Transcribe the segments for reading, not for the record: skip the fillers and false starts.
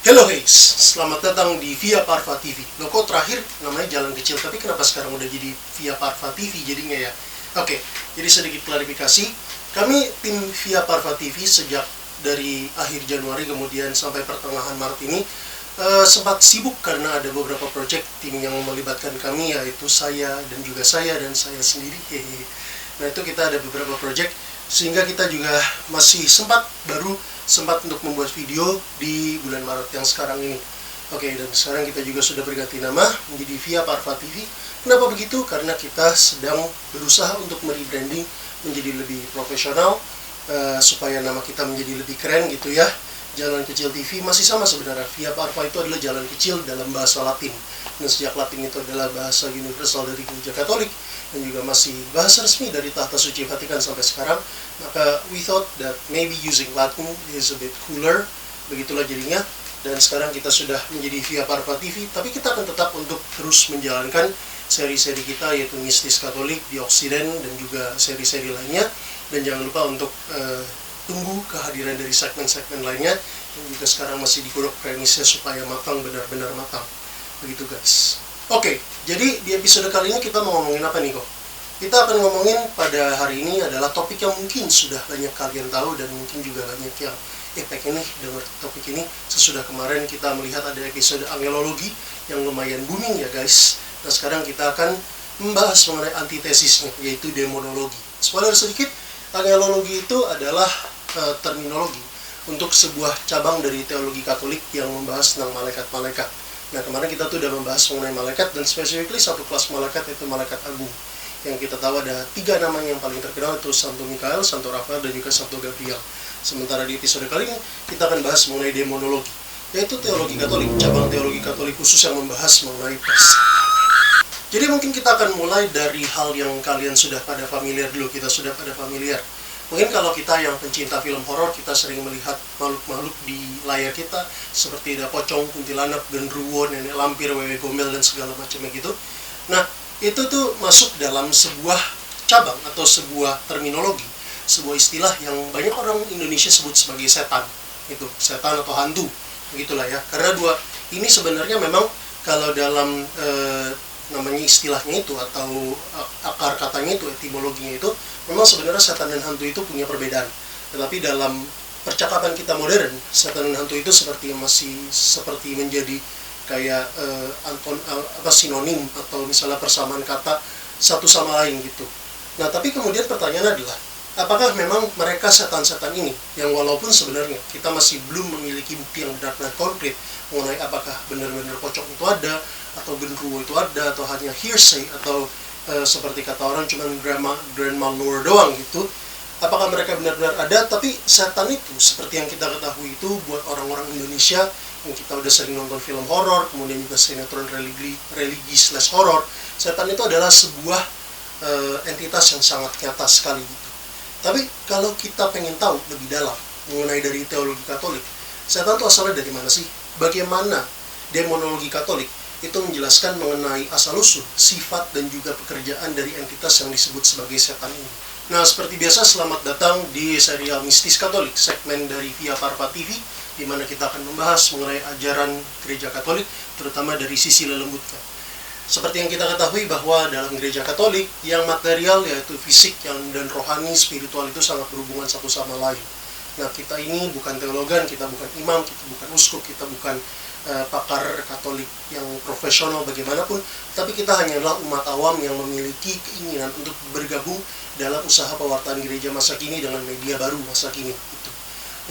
Halo guys, selamat datang di Via Parva TV. Loh kok terakhir namanya Jalan Kecil, tapi kenapa sekarang udah jadi Via Parva TV jadinya ya? Oke, jadi sedikit klarifikasi. Kami tim Via Parva TV sejak dari akhir Januari kemudian sampai pertengahan Maret ini sempat sibuk karena ada beberapa proyek tim yang melibatkan kami, yaitu saya dan saya sendiri. Nah itu kita ada beberapa proyek sehingga kita juga masih sempat untuk membuat video di bulan Maret yang sekarang ini. Oke, dan sekarang kita juga sudah berganti nama menjadi Via Parva TV. Kenapa begitu? Karena kita sedang berusaha untuk merebranding menjadi lebih profesional, supaya nama kita menjadi lebih keren gitu ya. Jalan Kecil TV masih sama sebenarnya. Via Parva itu adalah jalan kecil dalam bahasa Latin. Dan sejak Latin itu adalah bahasa universal dari Gereja Katolik dan juga masih bahasa resmi dari Tahta Suci Vatikan sampai sekarang, maka we thought that maybe using Latin is a bit cooler, begitulah jadinya. Dan sekarang kita sudah menjadi Via Parva TV, tapi kita akan tetap untuk terus menjalankan seri-seri kita, yaitu Mistis Katolik di Oksiden dan juga seri-seri lainnya. Dan jangan lupa untuk tunggu kehadiran dari segmen-segmen lainnya yang juga sekarang masih digodok premisnya supaya matang, benar-benar matang. Begitu guys. Oke, jadi di episode kali ini kita mau ngomongin apa nih kok? Kita akan ngomongin pada hari ini adalah topik yang mungkin sudah banyak kalian tahu dan mungkin juga banyak yang pengen nih dengar topik ini. Sesudah kemarin kita melihat ada episode angelologi yang lumayan booming ya guys. Nah sekarang kita akan membahas mengenai antitesisnya, yaitu demonologi. Spoiler sedikit, angelologi itu adalah terminologi untuk sebuah cabang dari teologi Katolik yang membahas tentang malaikat-malaikat. Nah kemarin kita tuh udah membahas mengenai malaikat, dan specifically satu kelas malaikat, yaitu malaikat agung. Yang kita tahu ada 3 namanya yang paling terkenal, itu Santo Mikael, Santo Rafael, dan juga Santo Gabriel. Sementara di episode kali ini kita akan bahas mengenai demonologi, yaitu teologi Katolik, cabang teologi Katolik khusus yang membahas mengenai pes. Jadi mungkin kita akan mulai dari hal yang kalian sudah pada familiar dulu. Kita sudah pada familiar. Mungkin kalau kita yang pencinta film horor, kita sering melihat makhluk-makhluk di layar kita, seperti ada pocong, kuntilanak, genderuwo, nenek lampir, wewe gombel, dan segala macamnya gitu. Nah, itu tuh masuk dalam sebuah cabang atau sebuah terminologi, sebuah istilah yang banyak orang Indonesia sebut sebagai setan. Itu setan atau hantu, begitulah ya. Karena dua ini sebenarnya memang kalau dalam namanya istilahnya itu atau akar katanya itu, etimologinya itu, memang sebenarnya setan dan hantu itu punya perbedaan. Tetapi dalam percakapan kita modern, setan dan hantu itu masih seperti menjadi kayak sinonim atau misalnya persamaan kata satu sama lain gitu. Nah, tapi kemudian pertanyaan adalah, apakah memang mereka setan-setan ini yang walaupun sebenarnya kita masih belum memiliki bukti yang benar-benar konkret mengenai apakah benar-benar pocong itu ada, atau genderuwo itu ada, atau hanya hearsay, atau seperti kata orang cuma grandma lore doang gitu. Apakah mereka benar-benar ada? Tapi setan itu, seperti yang kita ketahui itu, buat orang-orang Indonesia yang kita udah sering nonton film horor, kemudian juga sinetron religi/horor, setan itu adalah sebuah entitas yang sangat nyata sekali gitu. Tapi kalau kita pengen tahu lebih dalam mengenai dari teologi Katolik, setan itu asalnya dari mana sih? Bagaimana demonologi Katolik itu menjelaskan mengenai asal-usul, sifat, dan juga pekerjaan dari entitas yang disebut sebagai setan ini. Nah, seperti biasa, selamat datang di serial Mistis Katolik, segmen dari Via Parva TV, di mana kita akan membahas mengenai ajaran Gereja Katolik, terutama dari sisi lelembutnya. Seperti yang kita ketahui bahwa dalam Gereja Katolik, yang material yaitu fisik, dan rohani, spiritual itu sangat berhubungan satu sama lain. Nah, kita ini bukan teologan, kita bukan imam, kita bukan uskup, kita bukan pakar Katolik yang profesional bagaimanapun, tapi kita hanyalah umat awam yang memiliki keinginan untuk bergabung dalam usaha pewartaan gereja masa kini dengan media baru masa kini gitu.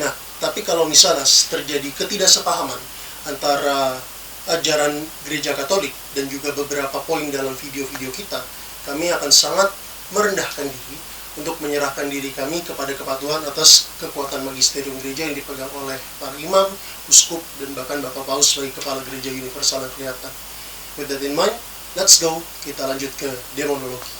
Nah, tapi kalau misalnya terjadi ketidaksepahaman antara ajaran gereja Katolik dan juga beberapa poin dalam video-video kita, kami akan sangat merendahkan diri untuk menyerahkan diri kami kepada kepatuhan atas kekuatan magisterium gereja yang dipegang oleh para imam, uskup, dan bahkan Bapak Paus sebagai kepala gereja universal yang kelihatan. With that in mind, let's go, kita lanjut ke demonologi.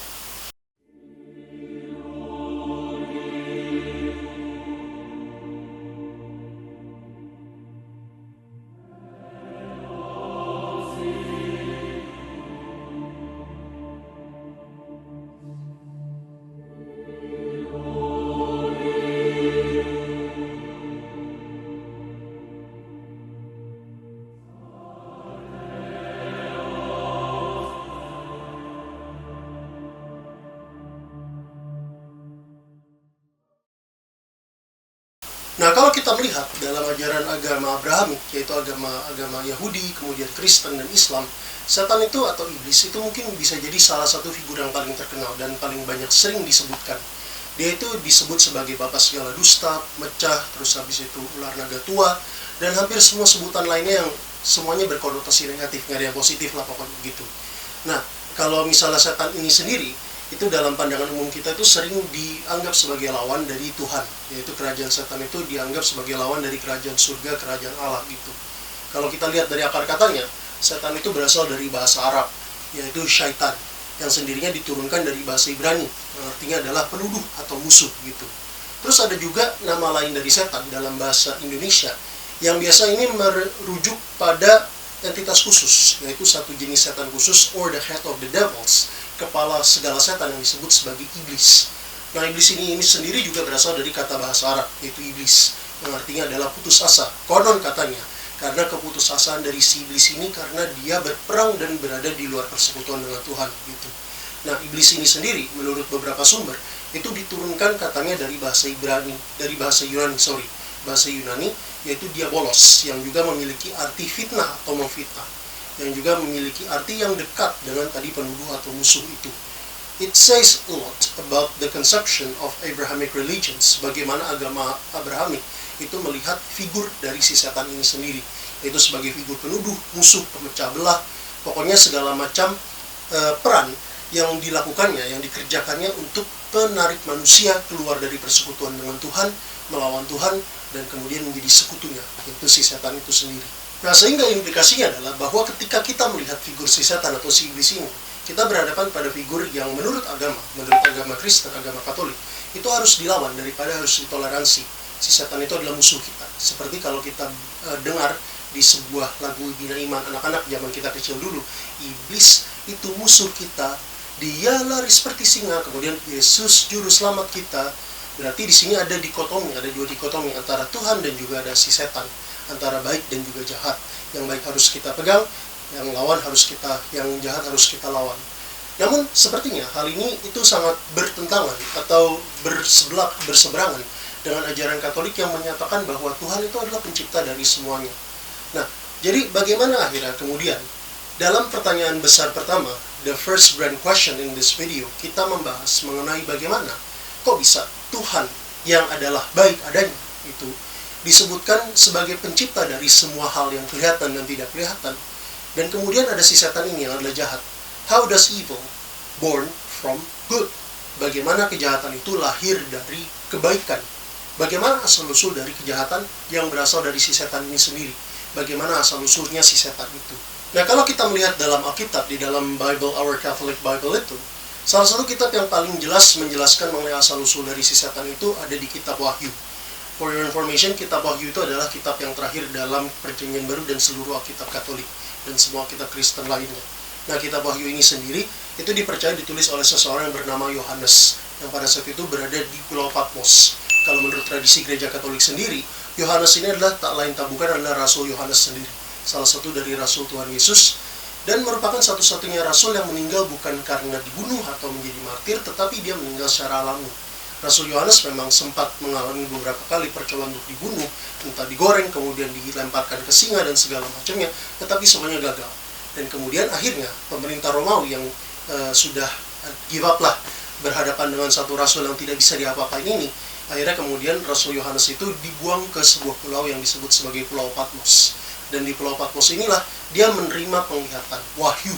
Nah, kalau kita melihat dalam ajaran agama Abrahamik, yaitu agama Yahudi, kemudian Kristen dan Islam, setan itu atau iblis itu mungkin bisa jadi salah satu figur yang paling terkenal dan paling banyak sering disebutkan. Dia itu disebut sebagai bapak segala dusta, mecah, terus habis itu ular naga tua, dan hampir semua sebutan lainnya yang semuanya berkonotasi negatif, nggak ada yang positif lah pokoknya gitu. Nah, kalau misalnya setan ini sendiri, itu dalam pandangan umum kita itu sering dianggap sebagai lawan dari Tuhan, yaitu kerajaan setan itu dianggap sebagai lawan dari kerajaan surga, kerajaan Allah gitu. Kalau kita lihat dari akar katanya, setan itu berasal dari bahasa Arab, yaitu syaitan, yang sendirinya diturunkan dari bahasa Ibrani, yang artinya adalah penuduh atau musuh gitu. Terus ada juga nama lain dari setan dalam bahasa Indonesia, yang biasa ini merujuk pada entitas khusus, yaitu satu jenis setan khusus, or the head of the devils, kepala segala setan yang disebut sebagai iblis. Nah, iblis ini sendiri juga berasal dari kata bahasa Arab, yaitu iblis, yang artinya adalah putus asa. Konon katanya, karena keputusasaan dari si iblis ini karena dia berperang dan berada di luar persekutuan dengan Tuhan gitu. Nah, iblis ini sendiri menurut beberapa sumber itu diturunkan katanya dari bahasa Yunani, yaitu diabolos, yang juga memiliki arti fitnah atau memfitnah, yang juga memiliki arti yang dekat dengan tadi penuduh atau musuh itu. It says a lot about the conception of Abrahamic religions, bagaimana agama Abrahamik itu melihat figur dari si setan ini sendiri, yaitu sebagai figur penuduh, musuh, pemecah belah, pokoknya segala macam peran yang dilakukannya, yang dikerjakannya untuk menarik manusia keluar dari persekutuan dengan Tuhan, melawan Tuhan, dan kemudian menjadi sekutunya, yaitu si setan itu sendiri. Nah, sehingga implikasinya adalah bahwa ketika kita melihat figur si setan atau si iblis ini, kita berhadapan pada figur yang menurut agama Kristen, agama Katolik, itu harus dilawan daripada harus ditoleransi. Si setan itu adalah musuh kita. Seperti kalau kita dengar di sebuah lagu Bina Iman anak-anak zaman kita kecil dulu, iblis itu musuh kita, dia lari seperti singa, kemudian Yesus juru selamat kita. Berarti di sini ada dikotomi, ada dua dikotomi antara Tuhan dan juga ada si setan, antara baik dan juga jahat. Yang baik harus kita pegang, yang jahat harus kita lawan. Namun sepertinya hal ini itu sangat bertentangan atau berseberangan dengan ajaran Katolik yang menyatakan bahwa Tuhan itu adalah pencipta dari semuanya. Nah, jadi bagaimana akhirnya kemudian dalam pertanyaan besar pertama, the first grand question in this video, kita membahas mengenai bagaimana kok bisa Tuhan yang adalah baik adanya itu disebutkan sebagai pencipta dari semua hal yang kelihatan dan tidak kelihatan, dan kemudian ada si setan ini yang adalah jahat. How does evil born from good? Bagaimana kejahatan itu lahir dari kebaikan? Bagaimana asal-usul dari kejahatan yang berasal dari si setan ini sendiri? Bagaimana asal-usulnya si setan itu? Nah, kalau kita melihat dalam Alkitab, di dalam Bible, Our Catholic Bible itu, salah satu kitab yang paling jelas menjelaskan mengenai asal-usul dari si setan itu ada di kitab Wahyu. For your information, kitab Wahyu itu adalah kitab yang terakhir dalam Perjanjian Baru dan seluruh Alkitab Katolik dan semua kitab Kristen lainnya. Nah, kitab Wahyu ini sendiri itu dipercaya ditulis oleh seseorang yang bernama Yohanes, yang pada saat itu berada di Pulau Patmos. Kalau menurut tradisi gereja Katolik sendiri, Yohanes ini adalah tak lain tak bukan adalah Rasul Yohanes sendiri, salah satu dari Rasul Tuhan Yesus, dan merupakan satu-satunya Rasul yang meninggal bukan karena dibunuh atau menjadi martir, tetapi dia meninggal secara alami. Rasul Yohanes memang sempat mengalami beberapa kali percobaan untuk dibunuh, entah digoreng, kemudian dilemparkan ke singa dan segala macamnya, tetapi semuanya gagal. Dan kemudian akhirnya pemerintah Romawi yang sudah give up lah berhadapan dengan satu rasul yang tidak bisa diapa-apain ini, akhirnya kemudian Rasul Yohanes itu dibuang ke sebuah pulau yang disebut sebagai Pulau Patmos. Dan di Pulau Patmos inilah dia menerima penglihatan, wahyu,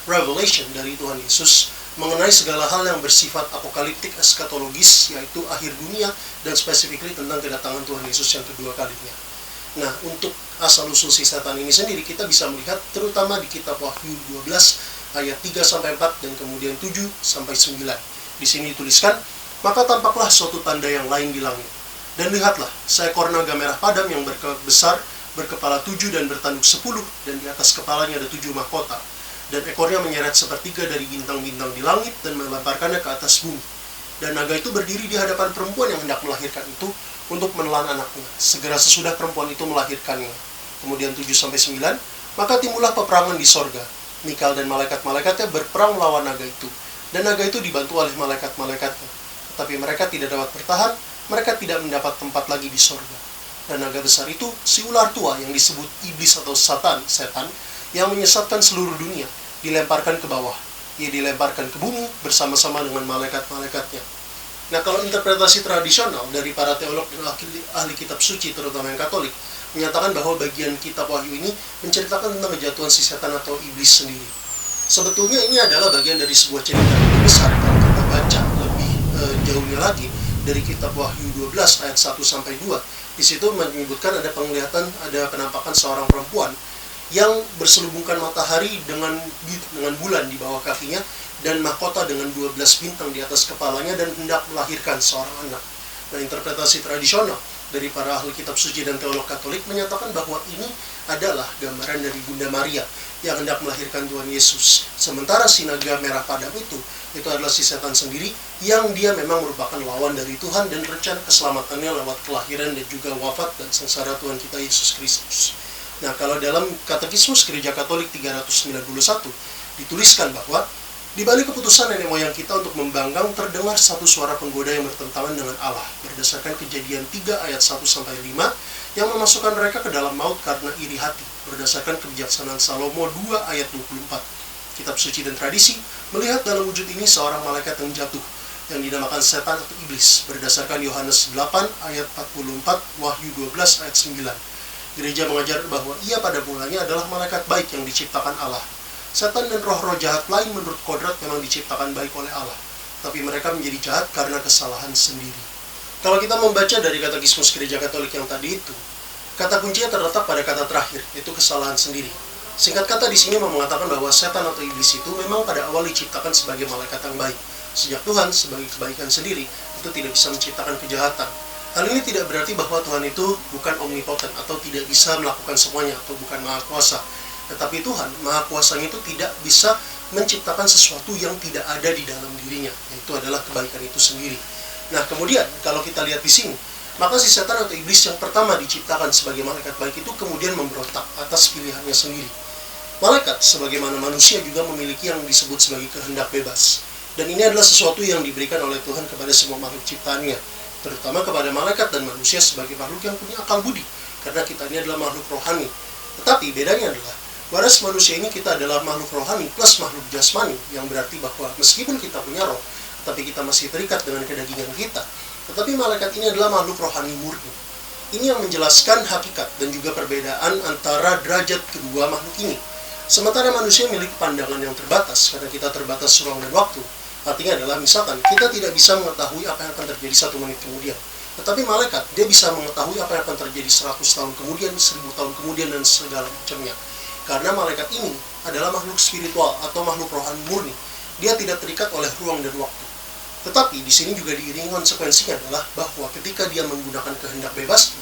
revelation dari Tuhan Yesus mengenai segala hal yang bersifat apokaliptik, eskatologis, yaitu akhir dunia, dan specifically tentang kedatangan Tuhan Yesus yang kedua kalinya. Nah, untuk asal-usul si setan ini sendiri kita bisa melihat terutama di kitab Wahyu 12 ayat 3-4 dan kemudian 7-9. Di sini dituliskan, maka tampaklah suatu tanda yang lain di langit. Dan lihatlah, seekor naga merah padam yang besar, berkepala 7 dan bertanduk 10, dan di atas kepalanya ada 7 mahkota. Dan ekornya menyeret sepertiga dari bintang-bintang di langit dan melemparkannya ke atas bumi. Dan naga itu berdiri di hadapan perempuan yang hendak melahirkan itu untuk menelan anaknya. Segera sesudah perempuan itu melahirkannya. Kemudian 7-9, maka timbullah peperangan di sorga. Mikael dan malaikat-malaikatnya berperang melawan naga itu. Dan naga itu dibantu oleh malaikat-malaikatnya. Tetapi mereka tidak dapat bertahan, mereka tidak mendapat tempat lagi di sorga. Dan naga besar itu si ular tua yang disebut iblis atau setan, yang menyesatkan seluruh dunia, dilemparkan ke bawah. Ia dilemparkan ke bumi bersama-sama dengan malaikat-malaikatnya. Nah, kalau interpretasi tradisional dari para teolog dan ahli kitab suci, terutama yang Katolik, menyatakan bahwa bagian kitab Wahyu ini menceritakan tentang kejatuhan si setan atau iblis sendiri. Sebetulnya ini adalah bagian dari sebuah cerita yang besar kalau kita baca lebih jauhnya lagi dari kitab Wahyu 12 ayat 1-2. Di situ menyebutkan ada penampakan seorang perempuan yang berselubungkan matahari dengan bulan di bawah kakinya dan mahkota dengan 12 bintang di atas kepalanya dan hendak melahirkan seorang anak. Nah, interpretasi tradisional dari para ahli kitab suci dan teolog Katolik menyatakan bahwa ini adalah gambaran dari Bunda Maria yang hendak melahirkan Tuhan Yesus. Sementara si naga merah padam itu adalah si setan sendiri yang dia memang merupakan lawan dari Tuhan dan rencana keselamatannya lewat kelahiran dan juga wafat dan sengsara Tuhan kita Yesus Kristus. Nah, kalau dalam Katekismus Gereja Katolik 391 dituliskan bahwa di balik keputusan nenek moyang kita untuk membanggang terdengar satu suara penggoda yang bertentangan dengan Allah berdasarkan Kejadian 3 ayat 1-5 yang memasukkan mereka ke dalam maut karena iri hati berdasarkan kebijaksanaan Salomo 2 ayat 24. Kitab suci dan tradisi melihat dalam wujud ini seorang malaikat yang jatuh yang dinamakan setan atau iblis berdasarkan Yohanes 8 ayat 44, Wahyu 12 ayat 9. Gereja mengajar bahwa ia pada mulanya adalah malaikat baik yang diciptakan Allah. Setan dan roh-roh jahat lain menurut kodrat memang diciptakan baik oleh Allah, tapi mereka menjadi jahat karena kesalahan sendiri. Kalau kita membaca dari Katekismus Gereja Katolik yang tadi itu, kata kuncinya terletak pada kata terakhir, yaitu kesalahan sendiri. Singkat kata di sini mengatakan bahwa setan atau iblis itu memang pada awal diciptakan sebagai malaikat yang baik. Sejak Tuhan sebagai kebaikan sendiri itu tidak bisa menciptakan kejahatan. Hal ini tidak berarti bahwa Tuhan itu bukan omnipoten atau tidak bisa melakukan semuanya atau bukan maha kuasa. Tetapi Tuhan maha kuasanya itu tidak bisa menciptakan sesuatu yang tidak ada di dalam dirinya, yaitu adalah kebaikan itu sendiri. Nah, kemudian kalau kita lihat di sini, maka si setan atau iblis yang pertama diciptakan sebagai malaikat baik itu kemudian memberontak atas pilihannya sendiri. Malaikat sebagaimana manusia juga memiliki yang disebut sebagai kehendak bebas. Dan ini adalah sesuatu yang diberikan oleh Tuhan kepada semua makhluk ciptaannya, terutama kepada malaikat dan manusia sebagai makhluk yang punya akal budi, karena kita ini adalah makhluk rohani. Tetapi bedanya adalah, waras manusia ini kita adalah makhluk rohani plus makhluk jasmani, yang berarti bahwa meskipun kita punya roh, tapi kita masih terikat dengan kedagingan kita. Tetapi malaikat ini adalah makhluk rohani murni. Ini yang menjelaskan hakikat dan juga perbedaan antara derajat kedua makhluk ini. Sementara manusia memiliki pandangan yang terbatas, karena kita terbatas ruang dan waktu. Artinya adalah, misalkan, kita tidak bisa mengetahui apa yang akan terjadi 1 menit kemudian. Tetapi malaikat, dia bisa mengetahui apa yang akan terjadi 100 tahun kemudian, 1000 tahun kemudian, dan segala macamnya. Karena malaikat ini adalah makhluk spiritual atau makhluk rohani murni. Dia tidak terikat oleh ruang dan waktu. Tetapi di sini juga diiringi konsekuensinya adalah bahwa ketika dia menggunakan kehendak bebas,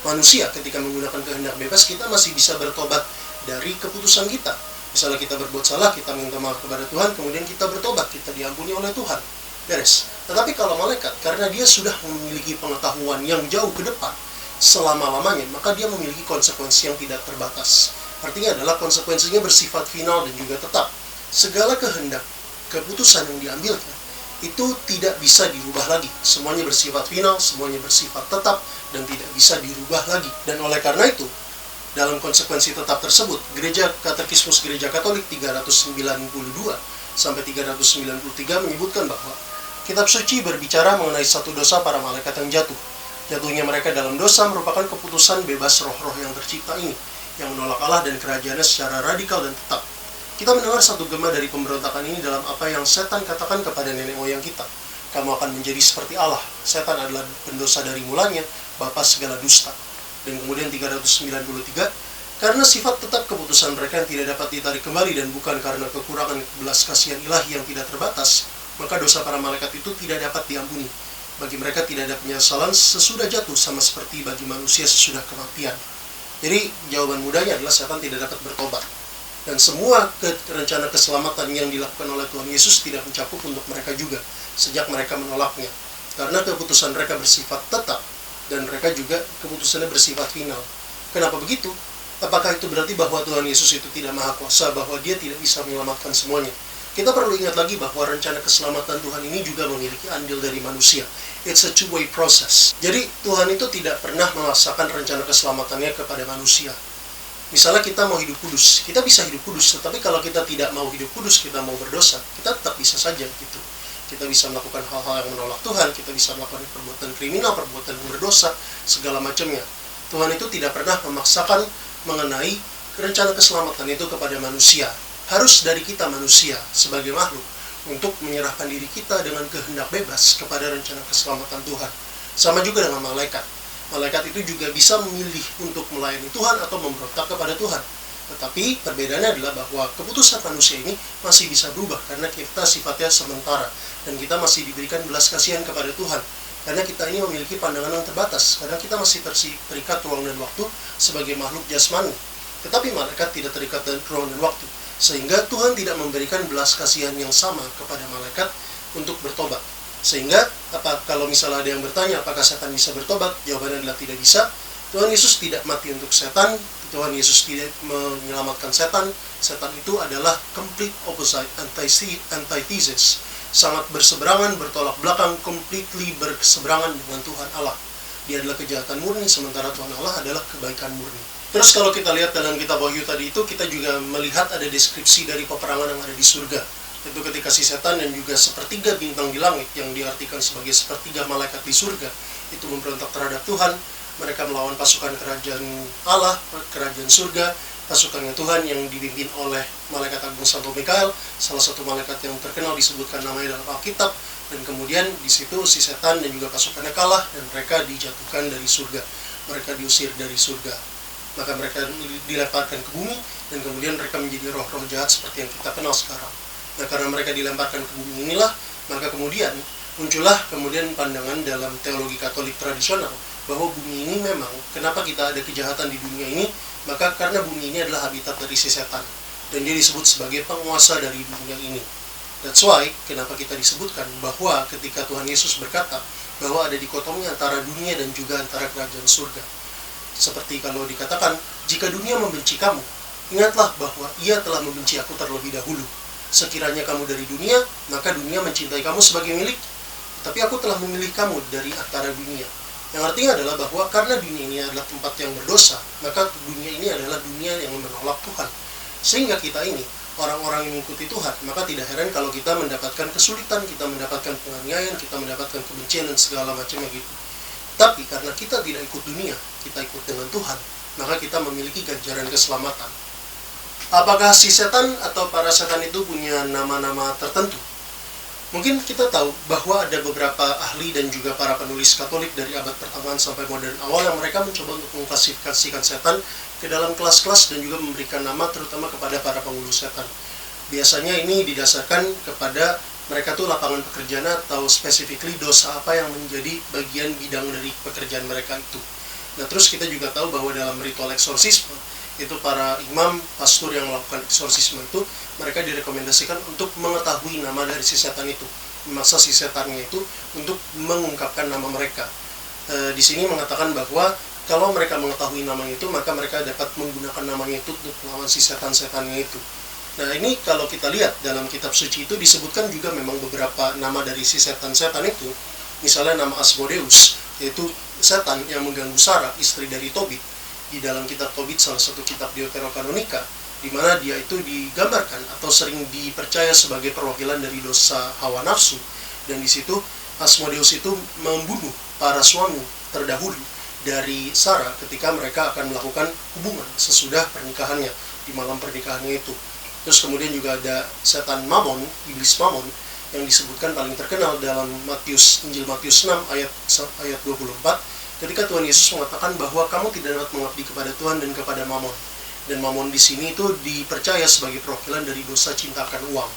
manusia ketika menggunakan kehendak bebas, kita masih bisa bertobat dari keputusan kita. Misalnya kita berbuat salah, kita minta maaf kepada Tuhan, kemudian kita bertobat, kita diampuni oleh Tuhan. Beres. Tetapi kalau malaikat, karena dia sudah memiliki pengetahuan yang jauh ke depan, selama-lamanya, maka dia memiliki konsekuensi yang tidak terbatas. Artinya adalah konsekuensinya bersifat final dan juga tetap. Segala kehendak, keputusan yang diambilkan, itu tidak bisa dirubah lagi. Semuanya bersifat final, semuanya bersifat tetap, dan tidak bisa dirubah lagi. Dan oleh karena itu, dalam konsekuensi tetap tersebut, Katekismus Gereja Katolik 392 sampai 393 menyebutkan bahwa kitab suci berbicara mengenai satu dosa para malaikat yang jatuh. Jatuhnya mereka dalam dosa merupakan keputusan bebas roh-roh yang tercipta ini, yang menolak Allah dan kerajaannya secara radikal dan tetap. Kita mendengar satu gema dari pemberontakan ini dalam apa yang setan katakan kepada nenek moyang kita. Kamu akan menjadi seperti Allah. Setan adalah pendosa dari mulanya, bapa segala dusta. Dan kemudian 393, karena sifat tetap keputusan mereka yang tidak dapat ditarik kembali dan bukan karena kekurangan belas kasihan ilahi yang tidak terbatas, maka dosa para malaikat itu tidak dapat diampuni. Bagi mereka tidak ada penyesalan sesudah jatuh, sama seperti bagi manusia sesudah kematian. Jadi jawaban mudahnya adalah setan tidak dapat bertobat. Dan semua rencana keselamatan yang dilakukan oleh Tuhan Yesus tidak mencakup untuk mereka juga, sejak mereka menolaknya. Karena keputusan mereka bersifat tetap, dan mereka juga keputusannya bersifat final. Kenapa begitu? Apakah itu berarti bahwa Tuhan Yesus itu tidak maha kuasa, bahwa dia tidak bisa menyelamatkan semuanya? kita perlu ingat lagi bahwa rencana keselamatan Tuhan ini juga memiliki andil dari manusia. It's a two-way process. Jadi Tuhan itu tidak pernah memaksakan rencana keselamatannya kepada manusia. Misalnya kita mau hidup kudus, kita bisa hidup kudus, tetapi kalau kita tidak mau hidup kudus, kita mau berdosa, kita tetap bisa saja gitu. Kita bisa melakukan hal-hal yang menolak Tuhan, kita bisa melakukan perbuatan kriminal, perbuatan yang berdosa, segala macamnya. Tuhan itu tidak pernah memaksakan mengenai rencana keselamatan itu kepada manusia. Harus dari kita manusia sebagai makhluk untuk menyerahkan diri kita dengan kehendak bebas kepada rencana keselamatan Tuhan. Sama juga dengan malaikat. Malaikat itu juga bisa memilih untuk melayani Tuhan atau memberontak kepada Tuhan. Tetapi perbedaannya adalah bahwa keputusan manusia ini masih bisa berubah karena kita sifatnya sementara dan kita masih diberikan belas kasihan kepada Tuhan. Karena kita ini memiliki pandangan yang terbatas, karena kita masih terikat ruang dan waktu sebagai makhluk jasmani. Tetapi malaikat tidak terikat dengan ruang dan waktu. Sehingga Tuhan tidak memberikan belas kasihan yang sama kepada malaikat untuk bertobat. Sehingga kalau misalnya ada yang bertanya apakah setan bisa bertobat, jawabannya adalah tidak bisa. Tuhan Yesus tidak mati untuk setan, Tuhan Yesus tidak menyelamatkan setan. Setan itu adalah complete opposite, antithesis, sangat berseberangan, bertolak belakang, completely berseberangan dengan Tuhan Allah. Dia adalah kejahatan murni, sementara Tuhan Allah adalah kebaikan murni. Terus kalau kita lihat dalam kitab Wahyu tadi itu, kita juga melihat ada deskripsi dari peperangan yang ada di surga. Itu ketika si setan dan juga sepertiga bintang di langit, yang diartikan sebagai sepertiga malaikat di surga, itu memberontak terhadap Tuhan. Mereka melawan pasukan kerajaan Allah, kerajaan surga, pasukannya Tuhan yang dipimpin oleh malaikat agung Santo Mikael, salah satu malaikat yang terkenal disebutkan namanya dalam Alkitab. Dan kemudian di situ si setan dan juga pasukannya kalah dan mereka dijatuhkan dari surga. Mereka diusir dari surga. Maka mereka dilemparkan ke bumi dan kemudian mereka menjadi roh-roh jahat seperti yang kita kenal sekarang. Nah, karena mereka dilemparkan ke bumi inilah, maka kemudian muncullah pandangan dalam teologi Katolik tradisional bahwa bumi ini memang, kenapa kita ada kejahatan di dunia ini, maka karena bumi ini adalah habitat dari si setan dan dia disebut sebagai penguasa dari dunia ini. That's why kenapa kita disebutkan bahwa ketika Tuhan Yesus berkata bahwa ada dikotomi antara dunia dan juga antara kerajaan surga. Seperti kalau dikatakan, jika dunia membenci kamu, ingatlah bahwa ia telah membenci aku terlebih dahulu. Sekiranya kamu dari dunia, maka dunia mencintai kamu sebagai milik. Tapi aku telah memilih kamu dari antara dunia. Yang artinya adalah bahwa karena dunia ini adalah tempat yang berdosa, maka dunia ini adalah dunia yang menolak Tuhan. Sehingga kita ini, orang-orang yang mengikuti Tuhan, maka tidak heran kalau kita mendapatkan kesulitan, kita mendapatkan penganiayaan, kita mendapatkan kebencian dan segala macamnya gitu. Tapi karena kita tidak ikut dunia, kita ikut dengan Tuhan, maka kita memiliki ganjaran keselamatan. Apakah si setan atau para setan itu punya nama-nama tertentu? Mungkin kita tahu bahwa ada beberapa ahli dan juga para penulis Katolik dari abad pertengahan sampai modern awal yang mereka mencoba untuk mengklasifikasikan setan ke dalam kelas-kelas dan juga memberikan nama terutama kepada para penghulu setan. Biasanya ini didasarkan kepada mereka tuh lapangan pekerjaan atau specifically dosa apa yang menjadi bagian bidang dari pekerjaan mereka itu. Nah, terus kita juga tahu bahwa dalam ritual eksorsisme itu para imam, pastor yang melakukan eksorsisme itu mereka direkomendasikan untuk mengetahui nama dari si setan itu, memaksa si setannya itu untuk mengungkapkan nama mereka. Di sini mengatakan bahwa kalau mereka mengetahui namanya itu, maka mereka dapat menggunakan namanya itu untuk melawan si setan-setannya itu. Nah, ini kalau kita lihat dalam kitab suci itu disebutkan juga memang beberapa nama dari si setan-setan itu. Misalnya nama Asmodeus, yaitu setan yang mengganggu Sarah, istri dari Tobit. Di dalam kitab Tobit, salah satu kitab Deuterokanonika, di mana dia itu digambarkan atau sering dipercaya sebagai perwakilan dari dosa hawa nafsu. Dan di situ Asmodeus itu membunuh para suami terdahulu dari Sarah ketika mereka akan melakukan hubungan sesudah pernikahannya, di malam pernikahannya itu. Terus kemudian juga ada setan Mamon, iblis Mamon, yang disebutkan paling terkenal dalam Injil Matius 6 ayat 24, ketika Tuhan Yesus mengatakan bahwa kamu tidak dapat mengabdi kepada Tuhan dan kepada Mamon. Dan Mamon di sini itu dipercaya sebagai perwakilan dari dosa cinta akan uang.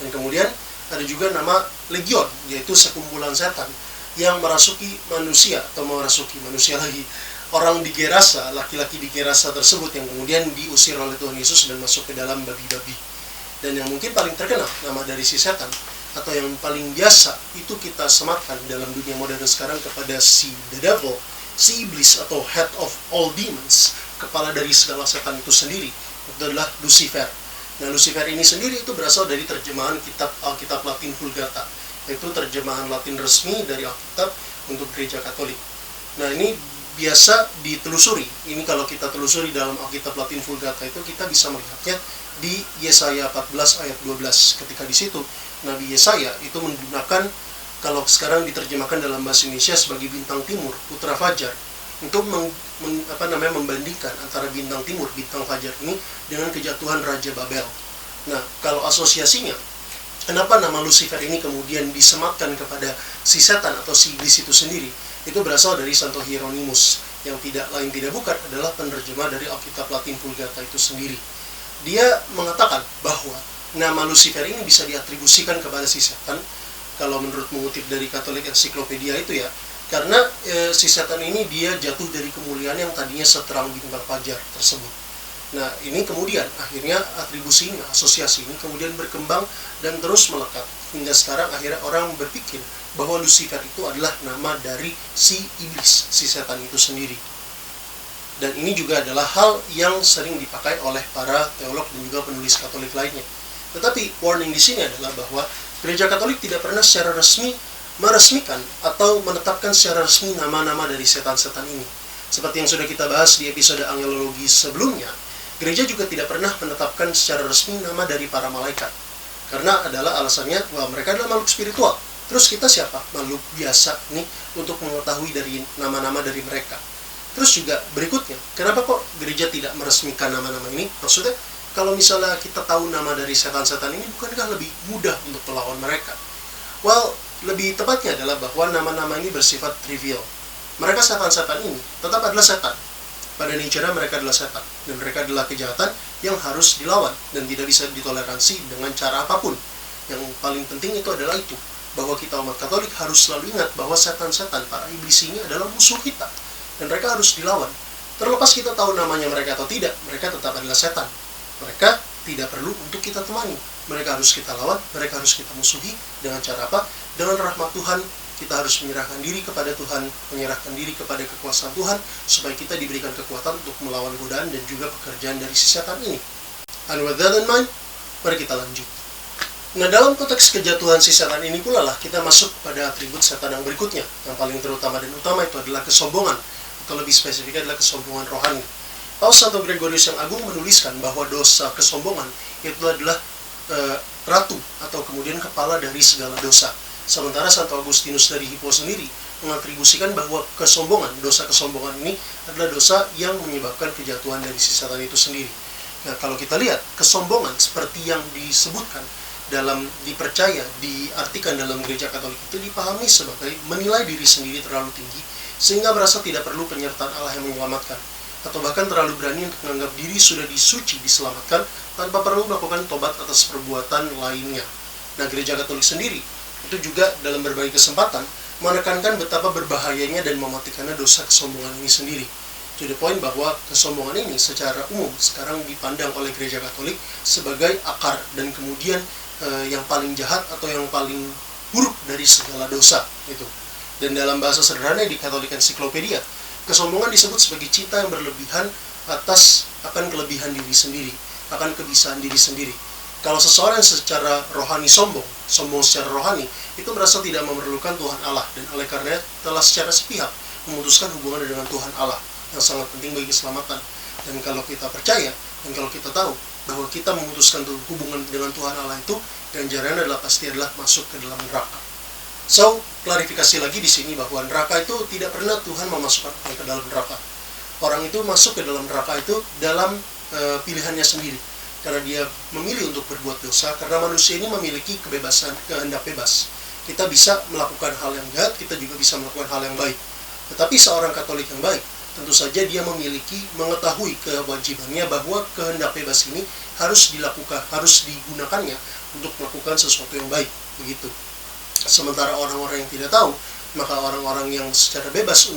Dan kemudian ada juga nama Legion, yaitu sekumpulan setan yang merasuki manusia atau merasuki manusia lagi. Orang di Gerasa, laki-laki di Gerasa tersebut yang kemudian diusir oleh Tuhan Yesus dan masuk ke dalam babi-babi. Dan yang mungkin paling terkenal nama dari si setan atau yang paling biasa itu kita sematkan dalam dunia modern sekarang kepada si the devil, si iblis atau head of all demons, kepala dari segala setan itu sendiri, itu adalah Lucifer. Nah, Lucifer ini sendiri itu berasal dari terjemahan kitab Alkitab Latin Vulgata, yaitu terjemahan Latin resmi dari Alkitab untuk Gereja Katolik. Nah, ini biasa ditelusuri. Ini kalau kita telusuri dalam Alkitab Latin Vulgata itu kita bisa melihatnya di Yesaya 14 ayat 12. Ketika di situ Nabi Yesaya itu menggunakan, kalau sekarang diterjemahkan dalam bahasa Indonesia sebagai bintang timur, putra fajar, untuk membandingkan antara bintang timur, bintang fajar ini dengan kejatuhan Raja Babel. Nah, kalau asosiasinya, kenapa nama Lucifer ini kemudian disematkan kepada si setan atau si iblis itu sendiri? Itu berasal dari Santo Hieronymus, yang tidak lain tidak bukan adalah penerjemah dari Alkitab Latin Vulgata itu sendiri. Dia mengatakan bahwa nama Lucifer ini bisa diatribusikan kepada si setan, kalau menurut mengutip dari Katolik Encyclopedia itu ya, karena si setan ini dia jatuh dari kemuliaan yang tadinya seterang bintang fajar tersebut. Nah, ini kemudian akhirnya atribusi ini, asosiasi ini kemudian berkembang dan terus melekat. Hingga sekarang akhirnya orang berpikir bahwa Lucifer itu adalah nama dari si iblis, si setan itu sendiri. Dan ini juga adalah hal yang sering dipakai oleh para teolog dan juga penulis Katolik lainnya. Tetapi warning di sini adalah bahwa Gereja Katolik tidak pernah secara resmi meresmikan atau menetapkan secara resmi nama-nama dari setan-setan ini. Seperti yang sudah kita bahas di episode angelologi sebelumnya, gereja juga tidak pernah menetapkan secara resmi nama dari para malaikat. Karena adalah alasannya bahwa mereka adalah makhluk spiritual. Terus kita siapa? Makhluk biasa nih untuk mengetahui dari nama-nama dari mereka. Terus juga berikutnya, kenapa kok gereja tidak meresmikan nama-nama ini? Maksudnya, kalau misalnya kita tahu nama dari setan-setan ini, bukankah lebih mudah untuk melawan mereka? Well, lebih tepatnya adalah bahwa nama-nama ini bersifat trivial. Mereka setan-setan ini tetap adalah setan. Pada nature-nya mereka adalah setan. Dan mereka adalah kejahatan yang harus dilawan dan tidak bisa ditoleransi dengan cara apapun. Yang paling penting itu adalah itu, bahwa kita umat Katolik harus selalu ingat bahwa setan-setan, para iblis ini adalah musuh kita. Dan mereka harus dilawan. Terlepas kita tahu namanya mereka atau tidak, mereka tetap adalah setan. Mereka tidak perlu untuk kita temani. Mereka harus kita lawan, mereka harus kita musuhi. Dengan cara apa? Dengan rahmat Tuhan, kita harus menyerahkan diri kepada Tuhan, menyerahkan diri kepada kekuasaan Tuhan, supaya kita diberikan kekuatan untuk melawan godaan dan juga pekerjaan dari si setan ini. And with that in mind, mari kita lanjut. Nah, dalam konteks kejatuhan si setan ini pula lah kita masuk pada atribut setan yang berikutnya. Yang paling terutama dan utama itu adalah kesombongan, atau lebih spesifiknya adalah kesombongan rohani. Paus Santo Gregorius yang Agung menuliskan bahwa dosa kesombongan itu adalah ratu atau kemudian kepala dari segala dosa. Sementara Santo Agustinus dari Hippo sendiri mengatribusikan bahwa kesombongan, dosa kesombongan ini adalah dosa yang menyebabkan kejatuhan dari si setan itu sendiri. Nah, kalau kita lihat kesombongan seperti yang disebutkan dalam dipercaya, diartikan dalam Gereja Katolik itu dipahami sebagai menilai diri sendiri terlalu tinggi sehingga merasa tidak perlu penyertaan Allah yang menyelamatkan, atau bahkan terlalu berani untuk menganggap diri sudah disuci, diselamatkan tanpa perlu melakukan tobat atas perbuatan lainnya. Nah, Gereja Katolik sendiri itu juga dalam berbagai kesempatan menekankan betapa berbahayanya dan mematikannya dosa kesombongan ini sendiri. To the point bahwa kesombongan ini secara umum sekarang dipandang oleh Gereja Katolik sebagai akar dan kemudian yang paling jahat atau yang paling buruk dari segala dosa itu. Dan dalam bahasa sederhana di Katolik Encyclopedia, kesombongan disebut sebagai cita yang berlebihan akan kelebihan diri sendiri, akan kebisaan diri sendiri. Kalau seseorang secara rohani sombong secara rohani, itu merasa tidak memerlukan Tuhan Allah, dan oleh karena telah secara sepihak memutuskan hubungan dengan Tuhan Allah yang sangat penting bagi keselamatan. Dan kalau kita percaya, dan kalau kita tahu bahwa kita memutuskan hubungan dengan Tuhan Allah itu, ganjarannya pasti adalah masuk ke dalam neraka. So, klarifikasi lagi di sini bahwa neraka itu tidak pernah Tuhan memasukkan orang ke dalam neraka. Orang itu masuk ke dalam neraka itu dalam pilihannya sendiri. Karena dia memilih untuk berbuat dosa, karena manusia ini memiliki kebebasan, kehendak bebas. Kita bisa melakukan hal yang jahat, kita juga bisa melakukan hal yang baik. Tetapi seorang Katolik yang baik, tentu saja dia mengetahui kewajibannya bahwa kehendak bebas ini harus dilakukan, harus digunakannya untuk melakukan sesuatu yang baik, begitu. Sementara orang-orang yang tidak tahu, maka orang-orang yang secara bebas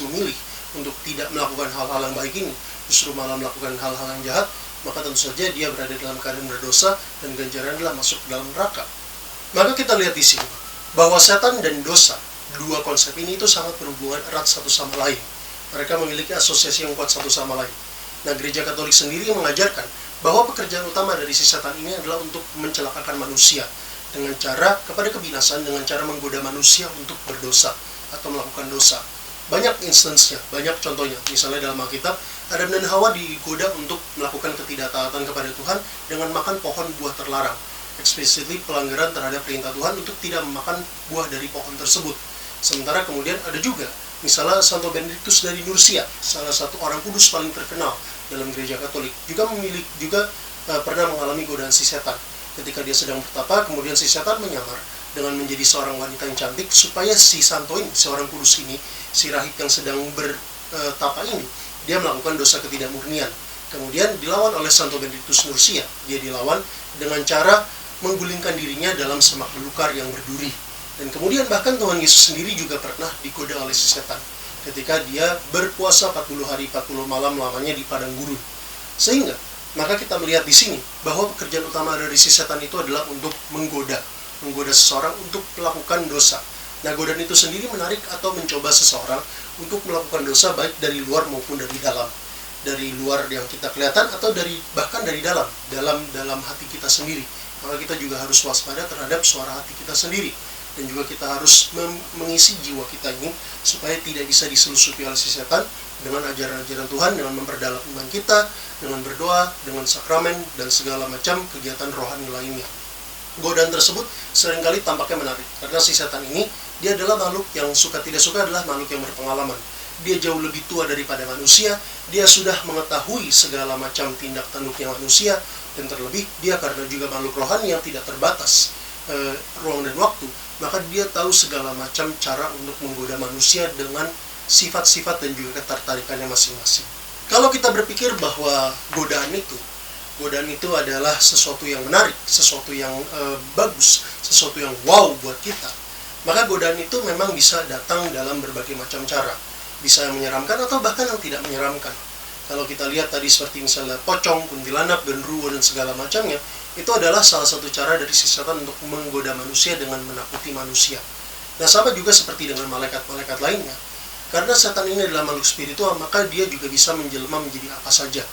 memilih untuk tidak melakukan hal-hal yang baik ini, justru malah melakukan hal-hal yang jahat, maka tentu saja dia berada dalam keadaan berdosa dan ganjaran adalah masuk ke dalam neraka. Maka kita lihat di sini bahwa setan dan dosa, dua konsep ini itu sangat berhubungan erat satu sama lain. Mereka memiliki asosiasi yang kuat satu sama lain. Nah, Gereja Katolik sendiri mengajarkan bahwa pekerjaan utama dari si setan ini adalah untuk mencelakakan manusia dengan cara kepada kebinasan, dengan cara menggoda manusia untuk berdosa atau melakukan dosa. Banyak instansinya, banyak contohnya. Misalnya dalam Alkitab, Adam dan Hawa digoda untuk melakukan ketidaktaatan kepada Tuhan dengan makan pohon buah terlarang. Explicitly pelanggaran terhadap perintah Tuhan untuk tidak memakan buah dari pohon tersebut. Sementara kemudian ada juga, misalnya Santo Benedictus dari Nursia, salah satu orang kudus paling terkenal dalam gereja Katolik, juga pernah mengalami godaan si setan. Ketika dia sedang bertapa, kemudian si setan menyamar dengan menjadi seorang wanita yang cantik, supaya si santo ini, seorang kudus ini, si rahib yang sedang bertapa ini, dia melakukan dosa ketidakmurnian. Kemudian dilawan oleh Santo Benedictus Nursia. Dia dilawan dengan cara menggulingkan dirinya dalam semak belukar yang berduri. Dan kemudian bahkan Tuhan Yesus sendiri juga pernah digoda oleh si setan ketika dia berpuasa 40 hari 40 malam lamanya di padang gurun. Sehingga maka kita melihat di sini bahwa pekerjaan utama dari si setan itu adalah untuk menggoda seseorang untuk melakukan dosa. Nah, godaan itu sendiri menarik atau mencoba seseorang untuk melakukan dosa baik dari luar maupun dari dalam. Dari luar yang kita kelihatan atau bahkan dari dalam hati kita sendiri. Maka kita juga harus waspada terhadap suara hati kita sendiri. Dan juga kita harus mengisi jiwa kita ini supaya tidak bisa diselusupi oleh si setan dengan ajaran-ajaran Tuhan, dengan memperdalam iman kita, dengan berdoa, dengan sakramen, dan segala macam kegiatan rohani lainnya. Godaan tersebut seringkali tampaknya menarik, karena si setan ini, dia adalah makhluk yang suka tidak suka adalah makhluk yang berpengalaman. Dia jauh lebih tua daripada manusia, dia sudah mengetahui segala macam tindak tanduknya manusia, dan terlebih dia karena juga makhluk rohani yang tidak terbatas ruang dan waktu, maka dia tahu segala macam cara untuk menggoda manusia dengan sifat-sifat dan juga ketertarikannya masing-masing. Kalau kita berpikir bahwa godaan itu adalah sesuatu yang menarik, sesuatu yang bagus, sesuatu yang wow buat kita, maka godaan itu memang bisa datang dalam berbagai macam cara. Bisa yang menyeramkan atau bahkan yang tidak menyeramkan. Kalau kita lihat tadi seperti misalnya pocong, kuntilanak, genderuwo, dan segala macamnya, itu adalah salah satu cara dari si setan untuk menggoda manusia dengan menakuti manusia. Nah, sama juga seperti dengan malaikat-malaikat lainnya. Karena setan ini adalah makhluk spiritual, maka dia juga bisa menjelma menjadi apa saja.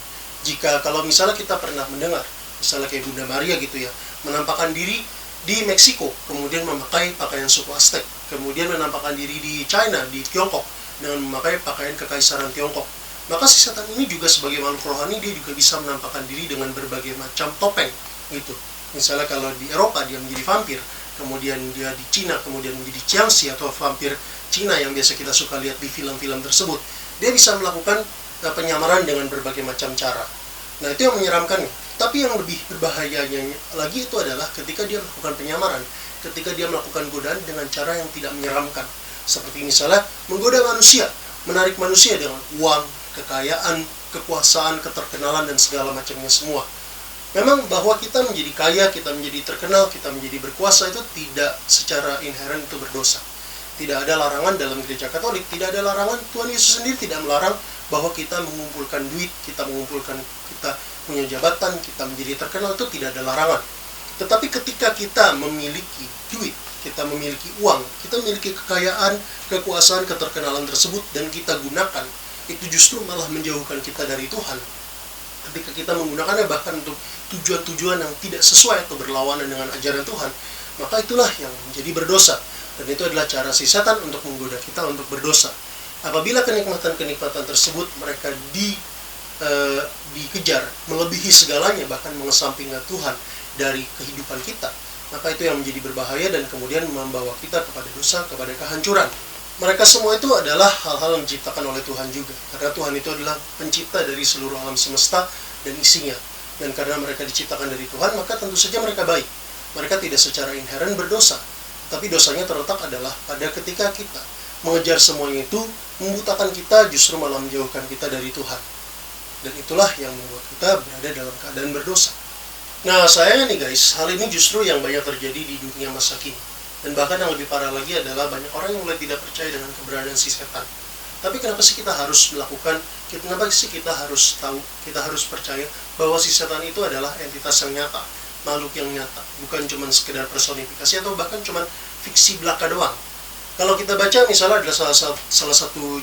Jika kalau misalnya kita pernah mendengar, misalnya kayak Bunda Maria gitu ya, menampakkan diri di Meksiko, kemudian memakai pakaian suku Aztec, kemudian menampakkan diri di China, di Tiongkok, dengan memakai pakaian kekaisaran Tiongkok. Maka si setan ini juga sebagai makhluk rohani, dia juga bisa menampakkan diri dengan berbagai macam topeng gitu. Misalnya kalau di Eropa dia menjadi vampir, kemudian dia di Cina kemudian menjadi Jiangxi atau vampir Cina yang biasa kita suka lihat di film-film tersebut. Dia bisa melakukan penyamaran dengan berbagai macam cara. Nah, itu yang menyeramkannya. Tapi yang lebih berbahayanya lagi itu adalah ketika dia melakukan penyamaran, ketika dia melakukan godaan dengan cara yang tidak menyeramkan. Seperti misalnya menggoda manusia, menarik manusia dengan uang, kekayaan, kekuasaan, keterkenalan, dan segala macamnya semua. Memang bahwa kita menjadi kaya, kita menjadi terkenal, kita menjadi berkuasa itu tidak secara inheren itu berdosa. Tidak ada larangan dalam gereja Katolik, tidak ada larangan, Tuhan Yesus sendiri tidak melarang bahwa kita mengumpulkan duit, kita punya jabatan, kita menjadi terkenal, itu tidak ada larangan. Tetapi ketika kita memiliki duit, kita memiliki uang, kita memiliki kekayaan, kekuasaan, keterkenalan tersebut, dan kita gunakan, itu justru malah menjauhkan kita dari Tuhan. Ketika kita menggunakannya bahkan untuk tujuan-tujuan yang tidak sesuai atau berlawanan dengan ajaran Tuhan, maka itulah yang menjadi berdosa. Dan itu adalah cara si setan untuk menggoda kita untuk berdosa. Apabila kenikmatan-kenikmatan tersebut mereka dikejar, melebihi segalanya, bahkan mengesampingkan Tuhan dari kehidupan kita, maka itu yang menjadi berbahaya dan kemudian membawa kita kepada dosa, kepada kehancuran. Mereka semua itu adalah hal-hal yang diciptakan oleh Tuhan juga. Karena Tuhan itu adalah pencipta dari seluruh alam semesta dan isinya. Dan karena mereka diciptakan dari Tuhan, maka tentu saja mereka baik. Mereka tidak secara inheren berdosa. Tapi dosanya terletak adalah pada ketika kita mengejar semuanya itu, membutakan kita, justru malah menjauhkan kita dari Tuhan. Dan itulah yang membuat kita berada dalam keadaan berdosa. Nah, sayangnya nih guys, hal ini justru yang banyak terjadi di dunia masa kini. Dan bahkan yang lebih parah lagi adalah banyak orang yang mulai tidak percaya dengan keberadaan si setan. Tapi kenapa sih kita harus melakukan, kenapa sih kita harus tahu, kita harus percaya bahwa si setan itu adalah entitas yang nyata, makhluk yang nyata, bukan cuma sekedar personifikasi atau bahkan cuma fiksi belaka doang. Kalau kita baca misalnya adalah salah satu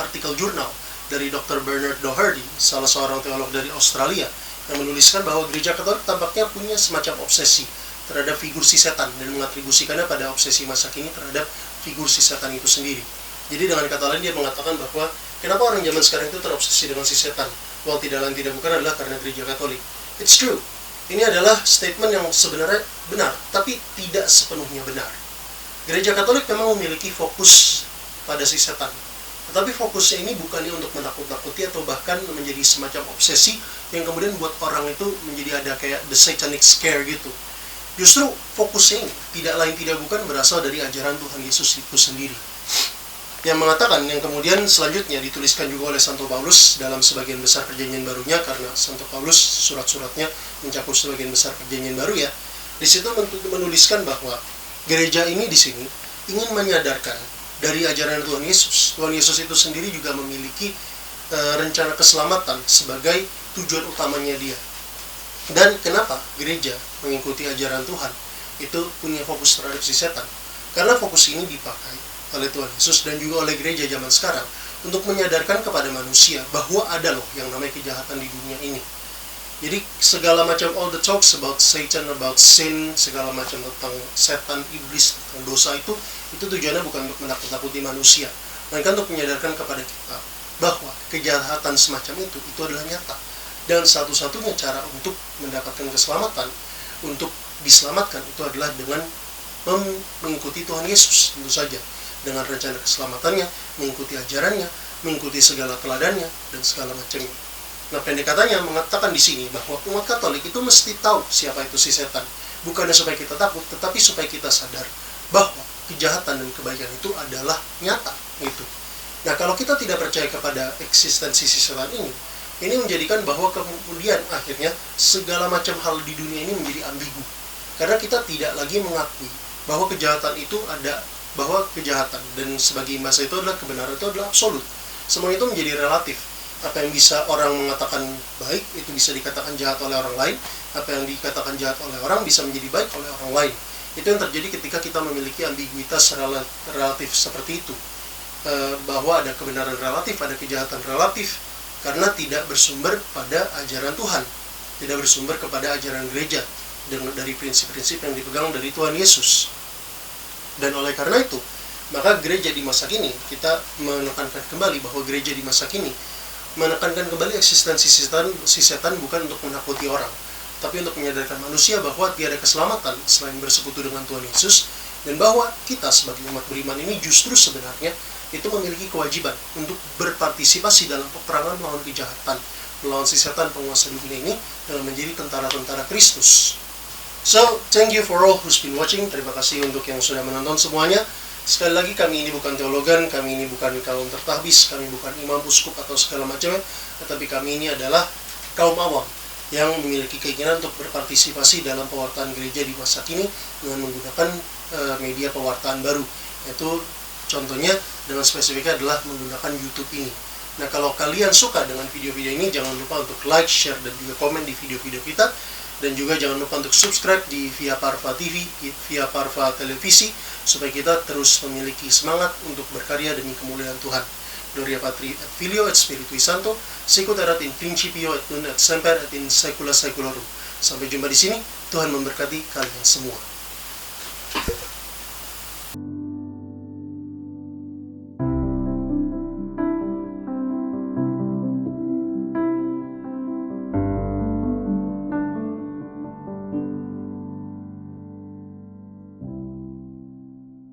artikel jurnal dari Dr. Bernard Doherty, salah seorang teolog dari Australia, yang menuliskan bahwa gereja Katolik tampaknya punya semacam obsesi terhadap figur si setan dan mengatribusikannya pada obsesi masa kini terhadap figur si setan itu sendiri. Jadi dengan kata lain dia mengatakan bahwa kenapa orang zaman sekarang itu terobsesi dengan si setan? Well, tidak lain tidak bukan adalah karena gereja Katolik. It's true. Ini adalah statement yang sebenarnya benar, tapi tidak sepenuhnya benar. Gereja Katolik memang memiliki fokus pada si setan. Tetapi fokusnya ini bukannya untuk menakut-nakuti atau bahkan menjadi semacam obsesi yang kemudian buat orang itu menjadi ada kayak the satanic scare gitu. Justru fokusnya ini tidak lain tidak bukan berasal dari ajaran Tuhan Yesus itu sendiri. Yang mengatakan, yang kemudian selanjutnya dituliskan juga oleh Santo Paulus dalam sebagian besar perjanjian barunya, karena Santo Paulus surat-suratnya mencakup sebagian besar perjanjian baru ya. Di situ menuliskan bahwa gereja ini di sini ingin menyadarkan dari ajaran Tuhan Yesus. Tuhan Yesus itu sendiri juga memiliki rencana keselamatan sebagai tujuan utamanya dia. Dan kenapa gereja mengikuti ajaran Tuhan itu punya fokus terhadap si setan? Karena fokus ini dipakai oleh Tuhan Yesus dan juga oleh gereja zaman sekarang untuk menyadarkan kepada manusia bahwa ada loh yang namanya kejahatan di dunia ini. Jadi segala macam all the talks about Satan, about sin, segala macam tentang setan, iblis, tentang dosa itu tujuannya bukan untuk menakut-nakuti manusia, melainkan untuk menyadarkan kepada kita bahwa kejahatan semacam itu adalah nyata. Dan satu-satunya cara untuk mendapatkan keselamatan, untuk diselamatkan itu adalah dengan mengikuti Tuhan Yesus tentu saja. Dengan rencana keselamatannya, mengikuti ajarannya, mengikuti segala teladannya, dan segala macamnya. Nah, pendek katanya mengatakan di sini bahwa umat Katolik itu mesti tahu siapa itu si setan. Bukannya supaya kita takut, tetapi supaya kita sadar bahwa kejahatan dan kebaikan itu adalah nyata. Gitu. Nah, kalau kita tidak percaya kepada eksistensi si setan ini menjadikan bahwa kemudian akhirnya segala macam hal di dunia ini menjadi ambigu. Karena kita tidak lagi mengakui bahwa kejahatan itu ada, bahwa kejahatan dan sebagai masa itu adalah kebenaran itu adalah absolut. Semua itu menjadi relatif. Apa yang bisa orang mengatakan baik itu bisa dikatakan jahat oleh orang lain. Apa yang dikatakan jahat oleh orang bisa menjadi baik oleh orang lain. Itu yang terjadi ketika kita memiliki ambiguitas relatif seperti itu. Bahwa ada kebenaran relatif, ada kejahatan relatif, karena tidak bersumber pada ajaran Tuhan, tidak bersumber kepada ajaran gereja dari prinsip-prinsip yang dipegang dari Tuhan Yesus. Dan oleh karena itu, maka gereja di masa kini, kita menekankan kembali bahwa gereja di masa kini menekankan kembali eksistensi si setan bukan untuk menakuti orang, tapi untuk menyadarkan manusia bahwa tiada keselamatan selain bersekutu dengan Tuhan Yesus, dan bahwa kita sebagai umat beriman ini justru sebenarnya itu memiliki kewajiban untuk berpartisipasi dalam peperangan melawan kejahatan, melawan si setan penguasa dunia ini, dalam menjadi tentara-tentara Kristus. So, thank you for all who's been watching. Terima kasih untuk yang sudah menonton semuanya. Sekali lagi, kami ini bukan teologan, kami ini bukan kaum tertahbis, kami bukan imam, uskup, atau segala macamnya, tetapi kami ini adalah kaum awam yang memiliki keinginan untuk berpartisipasi dalam pewartaan gereja di masa kini dengan menggunakan media pewartaan baru. Yaitu contohnya dengan spesifiknya adalah menggunakan YouTube ini. Nah, kalau kalian suka dengan video-video ini, jangan lupa untuk like, share, dan juga komen di video-video kita. Dan juga jangan lupa untuk subscribe di Via Parva TV, Via Parva Televisi, supaya kita terus memiliki semangat untuk berkarya demi kemuliaan Tuhan. Gloria Patri et Filio et Spiritui Sancto, sicut erat in principio et nun et semper et in saecula saeculorum. Sampai jumpa di sini. Tuhan memberkati kalian semua.